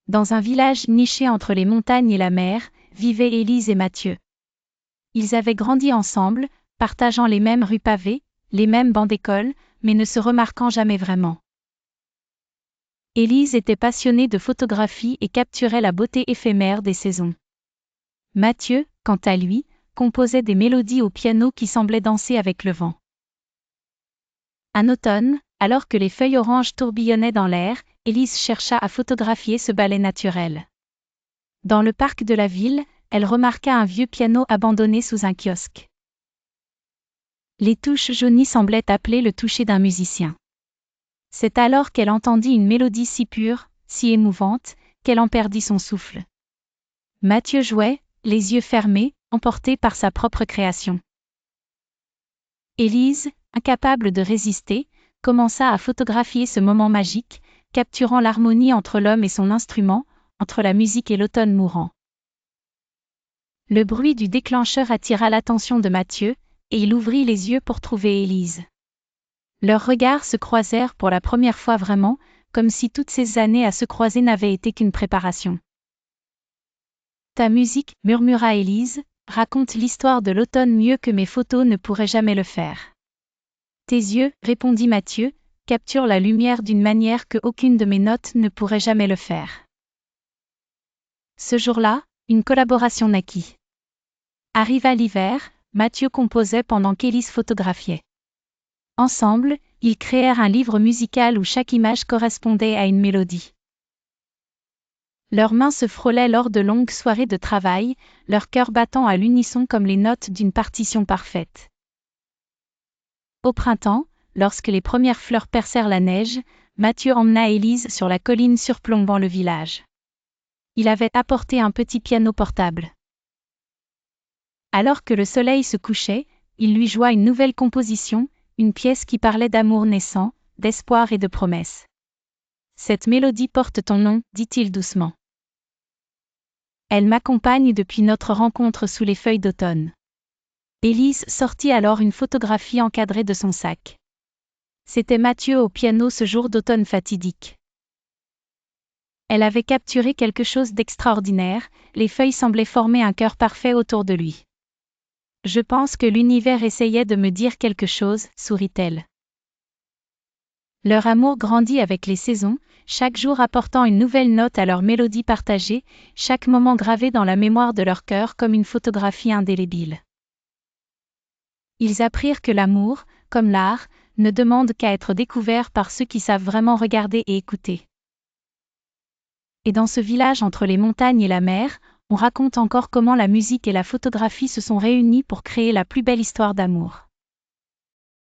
Dans un village niché entre les montagnes et la mer, vivaient Élise et Mathieu. Ils avaient grandi ensemble, partageant les mêmes rues pavées, les mêmes bancs d'école, mais ne se remarquant jamais vraiment. Élise était passionnée de photographie et capturait la beauté éphémère des saisons. Mathieu, quant à lui, composait des mélodies au piano qui semblaient danser avec le vent. Un automne, alors que les feuilles oranges tourbillonnaient dans l'air, Élise chercha à photographier ce ballet naturel. Dans le parc de la ville, elle remarqua un vieux piano abandonné sous un kiosque. Les touches jaunies semblaient appeler le toucher d'un musicien. C'est alors qu'elle entendit une mélodie si pure, si émouvante, qu'elle en perdit son souffle. Mathieu jouait, les yeux fermés, emporté par sa propre création. Élise, incapable de résister, commença à photographier ce moment magique, capturant l'harmonie entre l'homme et son instrument, entre la musique et l'automne mourant. Le bruit du déclencheur attira l'attention de Mathieu, et il ouvrit les yeux pour trouver Élise. Leurs regards se croisèrent pour la première fois vraiment, comme si toutes ces années à se croiser n'avaient été qu'une préparation. Ta musique, murmura Élise, raconte l'histoire de l'automne mieux que mes photos ne pourraient jamais le faire. Tes yeux, répondit Mathieu, capturent la lumière d'une manière que aucune de mes notes ne pourrait jamais le faire. Ce jour-là, une collaboration naquit. Arriva l'hiver, Mathieu composait pendant qu'Élise photographiait. Ensemble, ils créèrent un livre musical où chaque image correspondait à une mélodie. Leurs mains se frôlaient lors de longues soirées de travail, leurs cœurs battant à l'unisson comme les notes d'une partition parfaite. Au printemps, lorsque les premières fleurs percèrent la neige, Mathieu emmena Élise sur la colline surplombant le village. Il avait apporté un petit piano portable. Alors que le soleil se couchait, il lui joua une nouvelle composition, une pièce qui parlait d'amour naissant, d'espoir et de promesse. Cette mélodie porte ton nom, dit-il doucement. Elle m'accompagne depuis notre rencontre sous les feuilles d'automne. Élise sortit alors une photographie encadrée de son sac. C'était Mathieu au piano ce jour d'automne fatidique. Elle avait capturé quelque chose d'extraordinaire, les feuilles semblaient former un cœur parfait autour de lui. Je pense que l'univers essayait de me dire quelque chose, sourit-elle. Leur amour grandit avec les saisons, chaque jour apportant une nouvelle note à leur mélodie partagée, chaque moment gravé dans la mémoire de leur cœur comme une photographie indélébile. Ils apprirent que l'amour, comme l'art, ne demande qu'à être découvert par ceux qui savent vraiment regarder et écouter. Et dans ce village entre les montagnes et la mer, on raconte encore comment la musique et la photographie se sont réunies pour créer la plus belle histoire d'amour.